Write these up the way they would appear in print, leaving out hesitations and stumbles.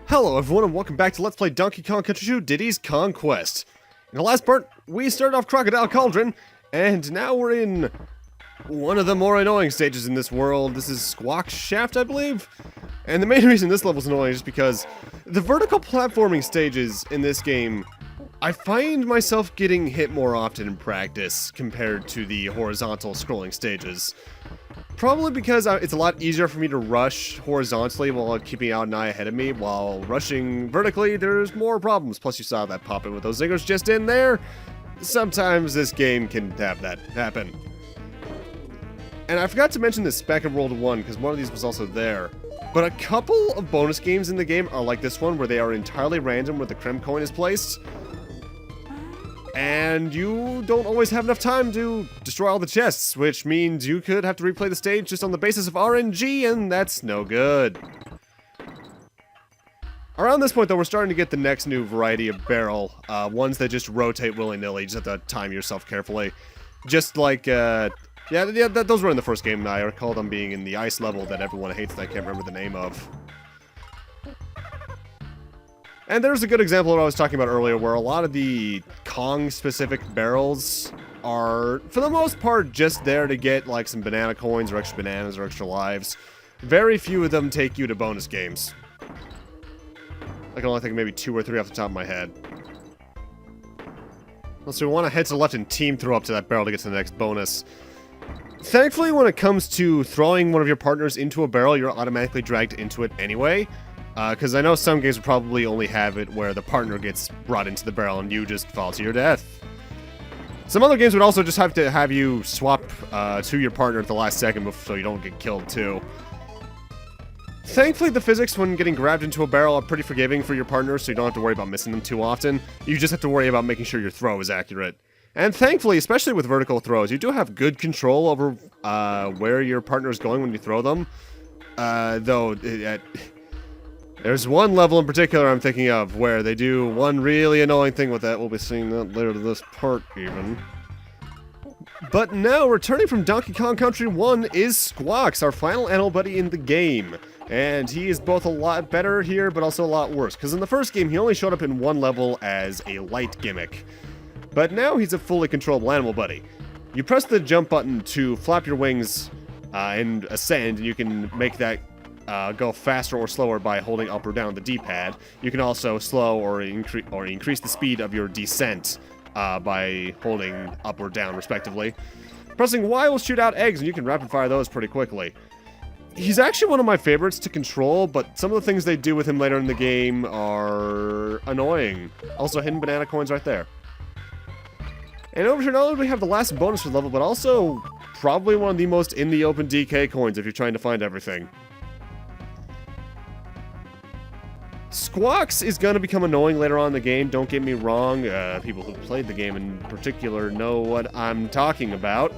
Hello everyone and welcome back to Let's Play Donkey Kong Country 2 Diddy's Conquest. In the last part, we started off Crocodile Cauldron, and now we're in one of the more annoying stages in this world. This is Squawk Shaft, I believe? And the main reason this level's annoying is because the vertical platforming stages in this game, I find myself getting hit more often in practice compared to the horizontal scrolling stages. Probably because it's a lot easier for me to rush horizontally while keeping out an eye ahead of me, while rushing vertically, there's more problems. Plus you saw that pop in with those zingers just in there. Sometimes this game can have that happen. And I forgot to mention this back in World 1, because one of these was also there. But a couple of bonus games in the game are like this one, where they are entirely random where the Krem coin is placed. And you don't always have enough time to destroy all the chests, which means you could have to replay the stage just on the basis of RNG, and that's no good. Around this point, though, we're starting to get the next new variety of barrel, ones that just rotate willy-nilly. You just have to time yourself carefully. Just like, those were in the first game. I recall them being in the ice level that everyone hates that I can't remember the name of. And there's a good example of what I was talking about earlier, where a lot of the Kong-specific barrels are, for the most part, just there to get, like, some banana coins or extra bananas or extra lives. Very few of them take you to bonus games. I can only think of maybe 2 or 3 off the top of my head. So we want to head to the left and team throw up to that barrel to get to the next bonus. Thankfully, when it comes to throwing one of your partners into a barrel, you're automatically dragged into it anyway. Because I know some games would probably only have it where the partner gets brought into the barrel and you just fall to your death. Some other games would also just have to have you swap to your partner at the last second so you don't get killed too. Thankfully, the physics when getting grabbed into a barrel are pretty forgiving for your partner, so you don't have to worry about missing them too often. You just have to worry about making sure your throw is accurate. And thankfully, especially with vertical throws, you do have good control over where your partner is going when you throw them. There's one level in particular I'm thinking of where they do one really annoying thing with that. We'll be seeing that later to this part, even. But now, returning from Donkey Kong Country 1 is Squawks, our final animal buddy in the game. And he is both a lot better here, but also a lot worse. Because in the first game, he only showed up in one level as a light gimmick. But now he's a fully controllable animal buddy. You press the jump button to flap your wings and ascend, and you can make that go faster or slower by holding up or down the D-pad. You can also slow or increase the speed of your descent by holding up or down, respectively. Pressing Y will shoot out eggs, and you can rapid-fire those pretty quickly. He's actually one of my favorites to control, but some of the things they do with him later in the game are annoying. Also, hidden banana coins right there. And over here, not only do we have the last bonus for the level, but also probably one of the most in-the-open DK coins if you're trying to find everything. Squawks is going to become annoying later on in the game, don't get me wrong. People who played the game in particular know what I'm talking about.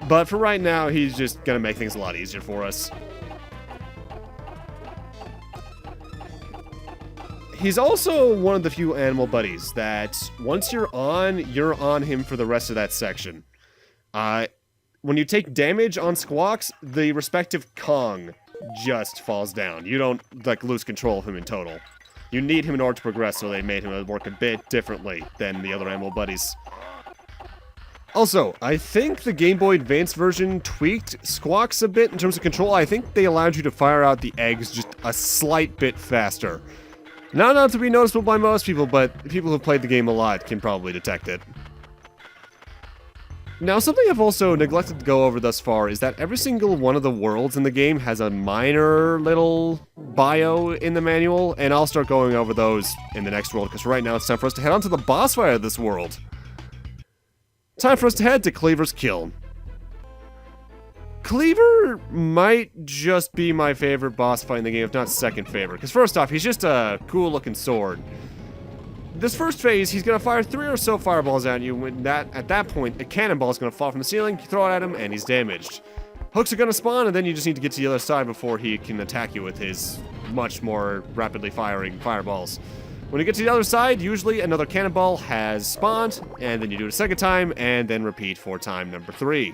But for right now, he's just going to make things a lot easier for us. He's also one of the few animal buddies that once you're on him for the rest of that section. When you take damage on Squawks, the respective Kong just falls down. You don't, like, lose control of him in total. You need him in order to progress, so they made him work a bit differently than the other animal buddies. Also, I think the Game Boy Advance version tweaked Squawks a bit in terms of control. I think they allowed you to fire out the eggs just a slight bit faster. Not to be noticeable by most people, but people who've played the game a lot can probably detect it. Now, something I've also neglected to go over thus far is that every single one of the worlds in the game has a minor little bio in the manual, and I'll start going over those in the next world, because right now it's time for us to head on to the boss fight of this world. Time for us to head to Kleever's Kiln. Kleever might just be my favorite boss fight in the game, if not second favorite, because first off, he's just a cool-looking sword. This first phase, he's going to fire 3 or so fireballs at you. At that point, a cannonball is going to fall from the ceiling, you throw it at him, and he's damaged. Hooks are going to spawn, and then you just need to get to the other side before he can attack you with his much more rapidly firing fireballs. When you get to the other side, usually another cannonball has spawned, and then you do it a second time, and then repeat for time number 3.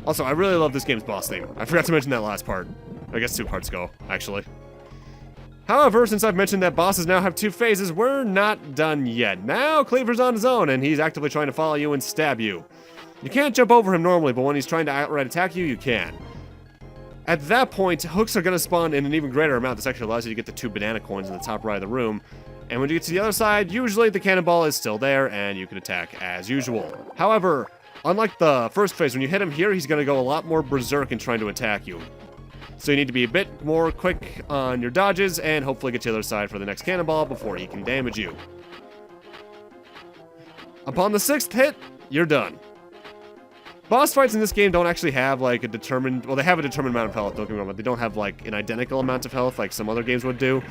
Also, I really love this game's boss theme. I forgot to mention that last part. I guess 2 parts ago, actually. However, since I've mentioned that bosses now have 2 phases, we're not done yet. Now, Kleever's on his own, and he's actively trying to follow you and stab you. You can't jump over him normally, but when he's trying to outright attack you, you can. At that point, hooks are going to spawn in an even greater amount. This actually allows you to get the 2 banana coins in the top right of the room. And when you get to the other side, usually the cannonball is still there, and you can attack as usual. However, unlike the first phase, when you hit him here, he's going to go a lot more berserk in trying to attack you. So you need to be a bit more quick on your dodges, and hopefully get to the other side for the next cannonball before he can damage you. Upon the 6th hit, you're done. Boss fights in this game don't actually have, like, a determined... Well, they have a determined amount of health, don't get me wrong, but they don't have, like, an identical amount of health like some other games would do.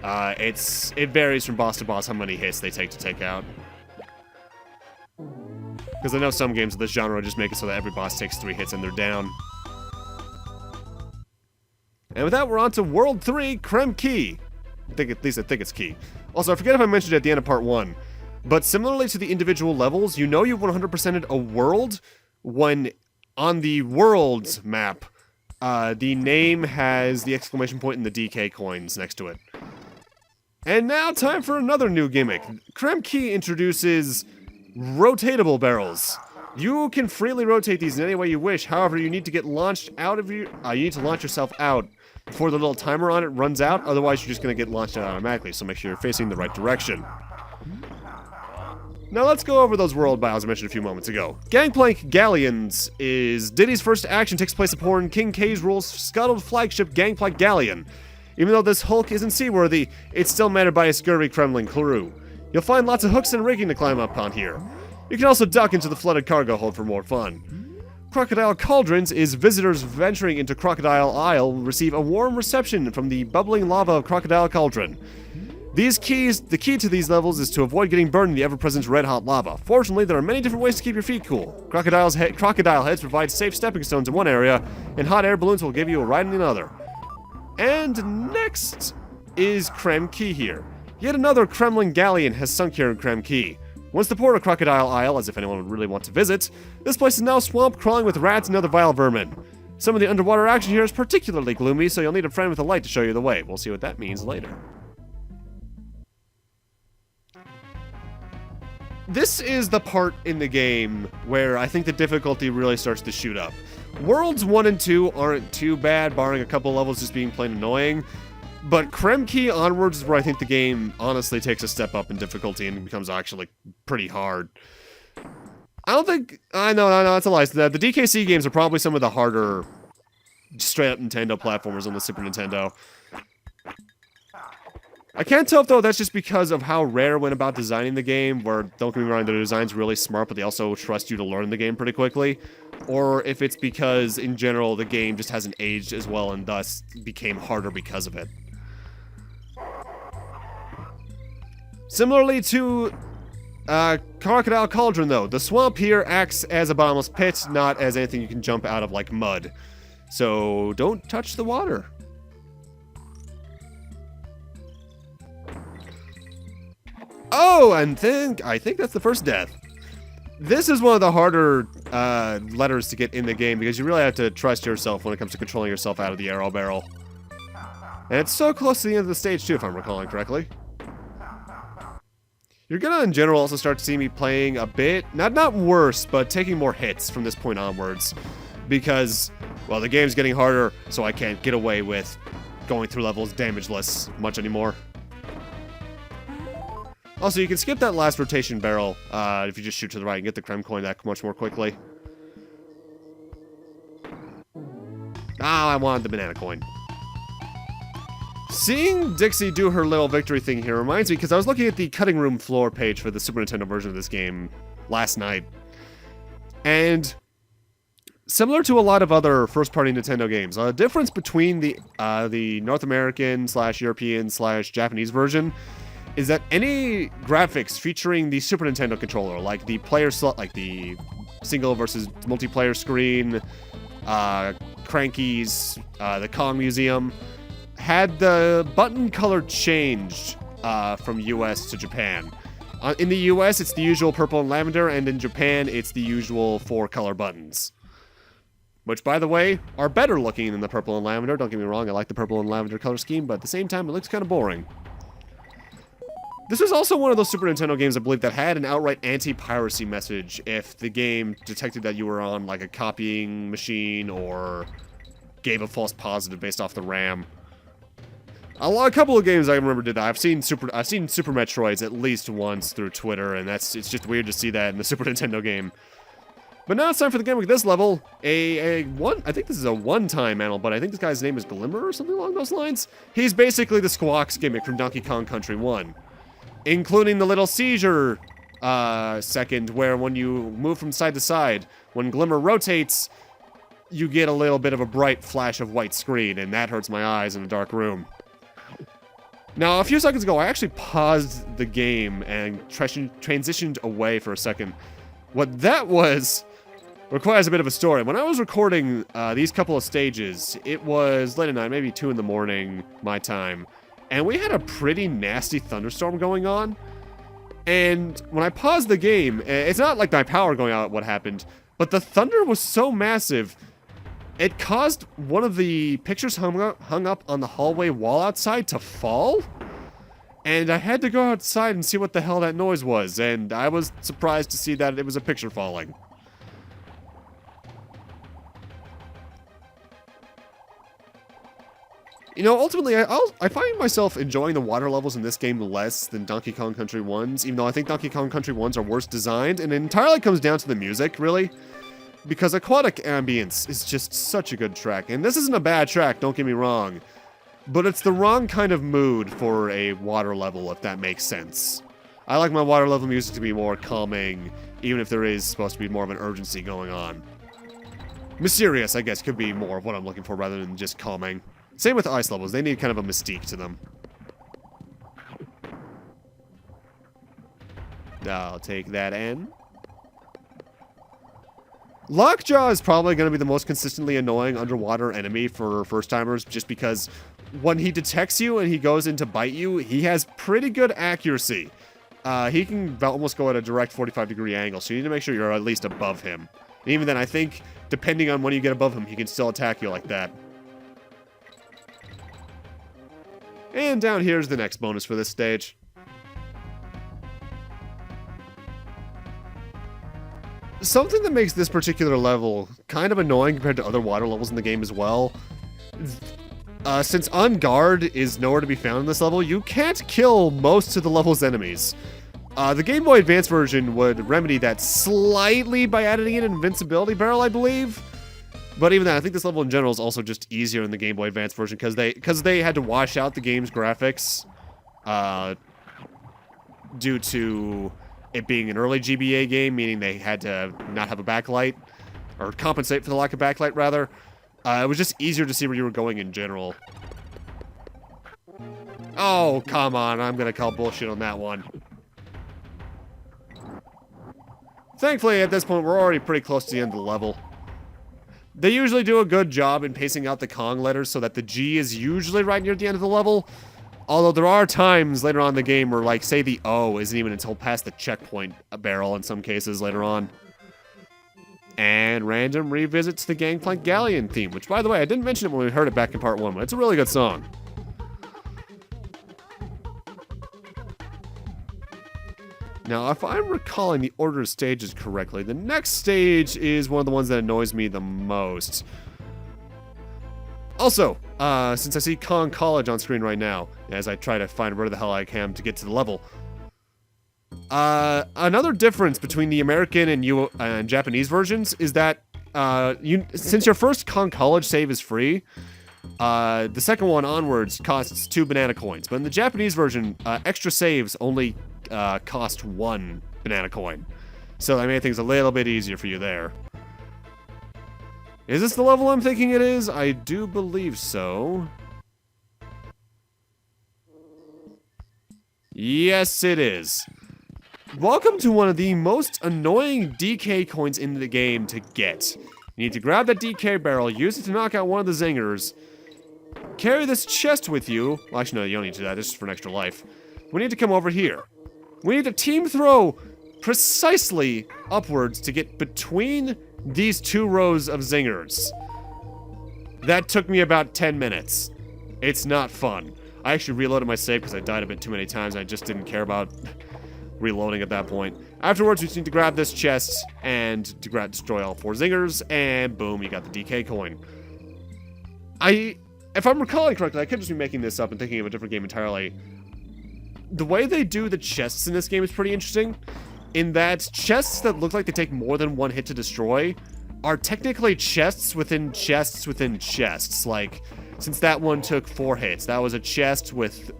It varies from boss to boss how many hits they take out. Because I know some games of this genre just make it so that every boss takes 3 hits and they're down. And with that, we're on to World 3, Krem Quay. At least I think it's Key. Also, I forget if I mentioned it at the end of Part 1, but similarly to the individual levels, you know you've 100%ed a world when on the world's map, the name has the exclamation point and the DK coins next to it. And now, time for another new gimmick. Krem Quay introduces rotatable barrels. You can freely rotate these in any way you wish. However, you need to get launched out of your... you need to launch yourself out before the little timer on it runs out. Otherwise, you're just going to get launched out automatically. So make sure you're facing the right direction. Now let's go over those world bios I mentioned a few moments ago. Gangplank Galleons is Diddy's first action takes place aboard King K.Rool's scuttled flagship Gangplank Galleon. Even though this hulk isn't seaworthy, it's still manned by a scurvy Kremlin crew. You'll find lots of hooks and rigging to climb up on here. You can also duck into the flooded cargo hold for more fun. Crocodile Cauldrons is visitors venturing into Crocodile Isle will receive a warm reception from the bubbling lava of Crocodile Cauldron. The key to these levels is to avoid getting burned in the ever-present red-hot lava. Fortunately, there are many different ways to keep your feet cool. Crocodile heads provide safe stepping stones in one area, and hot air balloons will give you a ride in another. And next is Krem Quay here. Yet another Kremlin galleon has sunk here in Krem Quay. Once the port of Crocodile Isle, as if anyone would really want to visit, this place is now swamp crawling with rats and other vile vermin. Some of the underwater action here is particularly gloomy, so you'll need a friend with a light to show you the way. We'll see what that means later. This is the part in the game where I think the difficulty really starts to shoot up. Worlds 1 and 2 aren't too bad, barring a couple levels just being plain annoying. But Krem Quay onwards is where I think the game honestly takes a step up in difficulty and becomes actually pretty hard. I don't think... No, that's a lie. The DKC games are probably some of the harder straight-up Nintendo platformers on the Super Nintendo. I can't tell if, though, that's just because of how Rare went about designing the game, where, don't get me wrong, their design's really smart, but they also trust you to learn the game pretty quickly. Or if it's because, in general, the game just hasn't aged as well and thus became harder because of it. Similarly to Crocodile Cauldron, though, the swamp here acts as a bottomless pit, not as anything you can jump out of like mud. So don't touch the water. Oh, and I think that's the first death. This is one of the harder letters to get in the game because you really have to trust yourself when it comes to controlling yourself out of the arrow barrel. And it's so close to the end of the stage too, if I'm recalling correctly. You're gonna, in general, also start to see me playing a bit, not worse, but taking more hits from this point onwards. Because, well, the game's getting harder, so I can't get away with going through levels damageless much anymore. Also, you can skip that last rotation barrel if you just shoot to the right and get the Krem coin that much more quickly. I wanted the banana coin. Seeing Dixie do her little victory thing here reminds me, because I was looking at the cutting room floor page for the Super Nintendo version of this game last night. And similar to a lot of other first-party Nintendo games, a difference between the North American / European / Japanese version is that any graphics featuring the Super Nintendo controller, like the player slot, like the single versus multiplayer screen, Cranky's, the K.O.N.G Museum, had the button color changed from US to Japan. In the US, it's the usual purple and lavender, and in Japan, it's the usual 4-color buttons. which, by the way, are better looking than the purple and lavender. Don't get me wrong, I like the purple and lavender color scheme, but at the same time, it looks kind of boring. This was also one of those Super Nintendo games, I believe, that had an outright anti-piracy message if the game detected that you were on, like, a copying machine or gave a false positive based off the RAM. A couple of games I remember did that. I've seen Super Metroids at least once through Twitter, and it's just weird to see that in the Super Nintendo game. But now it's time for the gimmick. This level, I think this is a one-time animal, but I think this guy's name is Glimmer or something along those lines. He's basically the Squawks gimmick from Donkey Kong Country 1, including the little seizure second, where when you move from side to side, when Glimmer rotates, you get a little bit of a bright flash of white screen, and that hurts my eyes in a dark room. Now, a few seconds ago, I actually paused the game and transitioned away for a second. What that was requires a bit of a story. When I was recording these couple of stages, it was late at night, maybe 2 in the morning, my time, and we had a pretty nasty thunderstorm going on. And when I paused the game, it's not like my power going out what happened, but the thunder was so massive, it caused one of the pictures hung up on the hallway wall outside to fall. And I had to go outside and see what the hell that noise was, and I was surprised to see that it was a picture falling. You know, ultimately, I find myself enjoying the water levels in this game less than Donkey Kong Country 1's, even though I think Donkey Kong Country 1's are worse designed, and it entirely comes down to the music, really. Because Aquatic Ambience is just such a good track. And this isn't a bad track, don't get me wrong. But it's the wrong kind of mood for a water level, if that makes sense. I like my water level music to be more calming, even if there is supposed to be more of an urgency going on. Mysterious, I guess, could be more of what I'm looking for rather than just calming. Same with ice levels, they need kind of a mystique to them. I'll take that N. Lockjaw is probably going to be the most consistently annoying underwater enemy for first-timers, just because when he detects you and he goes in to bite you, he has pretty good accuracy. He can almost go at a direct 45-degree angle, so you need to make sure you're at least above him. And even then, I think, depending on when you get above him, he can still attack you like that. And down here's the next bonus for this stage. Something that makes this particular level kind of annoying compared to other water levels in the game as well. Since On Guard is nowhere to be found in this level, you can't kill most of the level's enemies. The Game Boy Advance version would remedy that slightly by adding in an invincibility barrel, I believe. But even then, I think this level in general is also just easier in the Game Boy Advance version because they had to wash out the game's graphics due to it being an early GBA game, meaning they had to not have a backlight, or compensate for the lack of backlight, rather. It was just easier to see where you were going in general. Oh, come on, I'm gonna call bullshit on that one. Thankfully, at this point, we're already pretty close to the end of the level. They usually do a good job in pacing out the Kong letters so that the G is usually right near the end of the level. Although there are times later on in the game where, like, say the O isn't even until past the checkpoint barrel in some cases later on. And random revisits the Gangplank Galleon theme, which, by the way, I didn't mention it when we heard it back in part 1, but it's a really good song. Now, if I'm recalling the order of stages correctly, the next stage is one of the ones that annoys me the most. Also, since I see Kong College on screen right now, as I try to find where the hell I can to get to the level, another difference between the American and Japanese versions is that since your first Kong College save is free, the second one onwards costs 2 banana coins. But in the Japanese version, extra saves only cost 1 banana coin. So that made things a little bit easier for you there. Is this the level I'm thinking it is? I do believe so. Yes, it is. Welcome to one of the most annoying DK coins in the game to get. You need to grab that DK barrel, use it to knock out one of the zingers, carry this chest with you. Well, actually, no, you don't need to do that. This is for an extra life. We need to come over here. We need to team throw precisely upwards to get between these 2 rows of zingers. That took me about 10 minutes. It's not fun. I actually reloaded my save because I died a bit too many times and I just didn't care about reloading at that point. Afterwards, you just need to grab this chest and to destroy all 4 zingers, and boom, you got the DK coin. If I'm recalling correctly, I could just be making this up and thinking of a different game entirely. The way they do the chests in this game is pretty interesting, in that chests that look like they take more than 1 hit to destroy are technically chests within chests within chests. Like, since that one took 4 hits, that was a chest with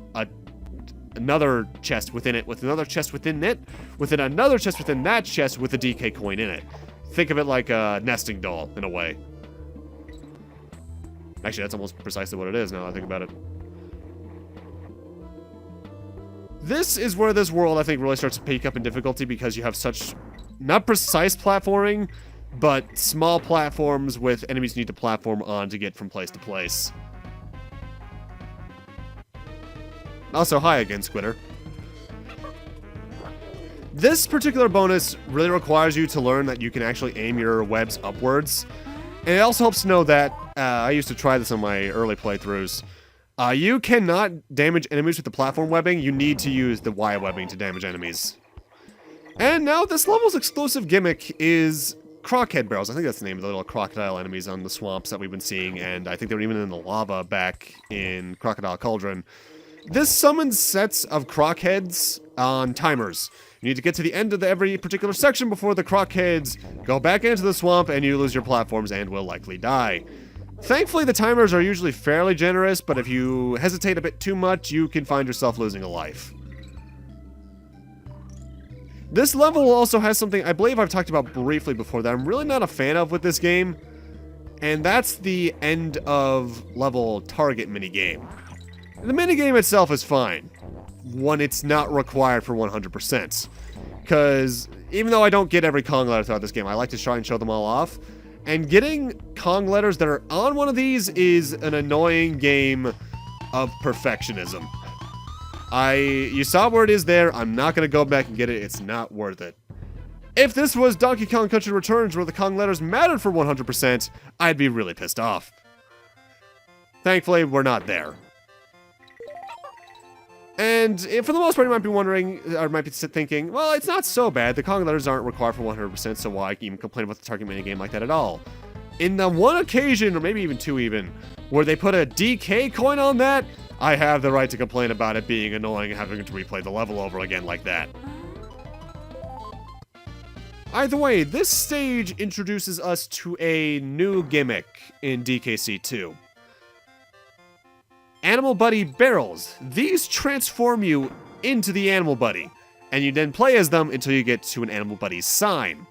another chest within it, with another chest within it, within another chest within that chest with a DK coin in it. Think of it like a nesting doll, in a way. Actually, that's almost precisely what it is now that I think about it. This is where this world, I think, really starts to peak up in difficulty because you have such, not precise platforming, but small platforms with enemies you need to platform on to get from place to place. Also, hi again, Squitter. This particular bonus really requires you to learn that you can actually aim your webs upwards. And it also helps to know that, I used to try this on my early playthroughs, you cannot damage enemies with the platform webbing, you need to use the Y webbing to damage enemies. And now this level's exclusive gimmick is crockhead barrels. I think that's the name of the little crocodile enemies on the swamps that we've been seeing, and I think they were even in the lava back in Crocodile Cauldron. This summons sets of crockheads on timers. You need to get to the end of every particular section before the crockheads go back into the swamp and you lose your platforms and will likely die. Thankfully, the timers are usually fairly generous, but if you hesitate a bit too much, you can find yourself losing a life. This level also has something I believe I've talked about briefly before that I'm really not a fan of with this game, and that's the end of level target minigame. The minigame itself is fine when it's not required for 100%. Because even though I don't get every K.O.N.G letter throughout this game, I like to try and show them all off. And getting K.O.N.G letters that are on one of these is an annoying game of perfectionism. You saw where it is there, I'm not going to go back and get it, it's not worth it. If this was Donkey Kong Country Returns where the K.O.N.G letters mattered for 100%, I'd be really pissed off. Thankfully, we're not there. And for the most part, you might be wondering, or might be thinking, well, it's not so bad. The K.O.N.G letters aren't required for 100%, so why even complain about the target minigame like that at all? In the one occasion, or maybe even 2 even, where they put a DK coin on that, I have the right to complain about it being annoying and having to replay the level over again like that. Either way, this stage introduces us to a new gimmick in DKC 2. Animal Buddy barrels. These transform you into the Animal Buddy, and you then play as them until you get to an Animal Buddy sign.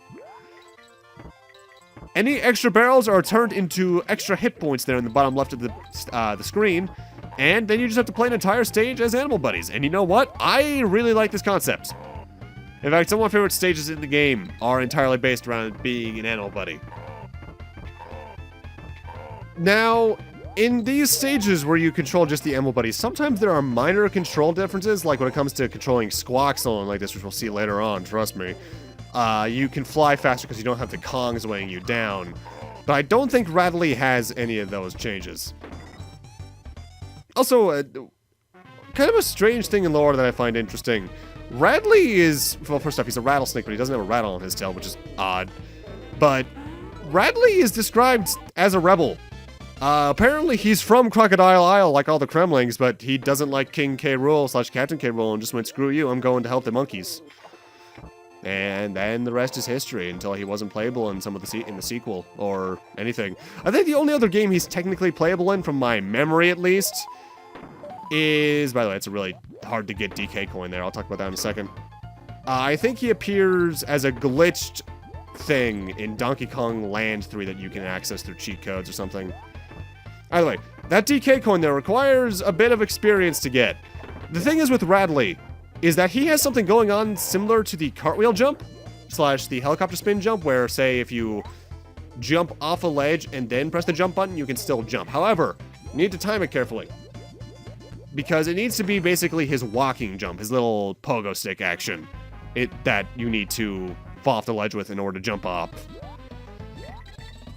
Any extra barrels are turned into extra hit points there in the bottom left of the screen, and then you just have to play an entire stage as Animal Buddies. And you know what? I really like this concept. In fact, some of my favorite stages in the game are entirely based around being an Animal Buddy. Now, in these stages where you control just the Animal Buddies, sometimes there are minor control differences, like when it comes to controlling squawks along like this, which we'll see later on, trust me. You can fly faster because you don't have the K.O.N.Gs weighing you down. But I don't think Radley has any of those changes. Also, kind of a strange thing in lore that I find interesting. Radley is, well, first off, he's a rattlesnake, but he doesn't have a rattle on his tail, which is odd. But Radley is described as a rebel. Apparently he's from Crocodile Isle like all the Kremlings, but he doesn't like King K.Rool / Captain K.Rool and just went, screw you, I'm going to help the monkeys. And then the rest is history until he wasn't playable in some of in the sequel or anything. I think the only other game he's technically playable in, from my memory at least, is, by the way, it's a really hard to get DK coin there. I'll talk about that in a second. I think he appears as a glitched thing in Donkey Kong Land 3 that you can access through cheat codes or something. Either way, that DK coin there requires a bit of experience to get. The thing is with Radley, is that he has something going on similar to the cartwheel jump / the helicopter spin jump, where, say, if you jump off a ledge and then press the jump button, you can still jump. However, you need to time it carefully, because it needs to be basically his walking jump, his little pogo stick action. that you need to fall off the ledge with in order to jump up.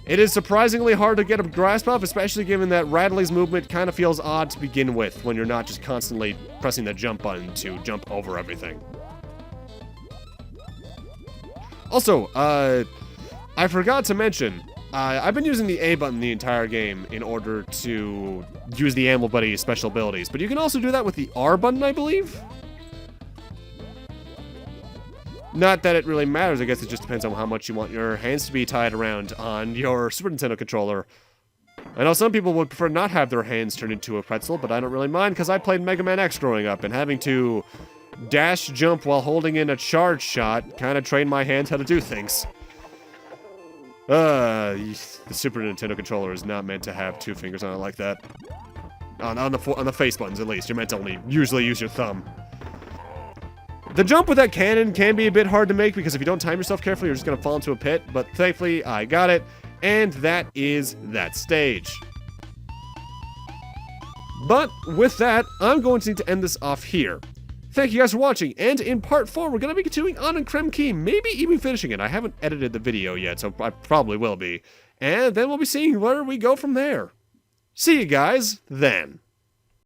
It is surprisingly hard to get a grasp of, especially given that Radley's movement kind of feels odd to begin with when you're not just constantly pressing the jump button to jump over everything. Also, I forgot to mention, I've been using the A button the entire game in order to use the Animal Buddy's special abilities, but you can also do that with the R button, I believe? Not that it really matters, I guess it just depends on how much you want your hands to be tied around on your Super Nintendo controller. I know some people would prefer not have their hands turned into a pretzel, but I don't really mind because I played Mega Man X growing up, and having to dash jump while holding in a charge shot kind of trained my hands how to do things. The Super Nintendo controller is not meant to have two fingers on it like that. On the face buttons, at least. You're meant to only usually use your thumb. The jump with that cannon can be a bit hard to make because if you don't time yourself carefully, you're just going to fall into a pit. But thankfully, I got it. And that is that stage. But with that, I'm going to need to end this off here. Thank you guys for watching, and in part 4, we're going to be continuing on in Krem Quay, maybe even finishing it. I haven't edited the video yet, so I probably will be. And then we'll be seeing where we go from there. See you guys then.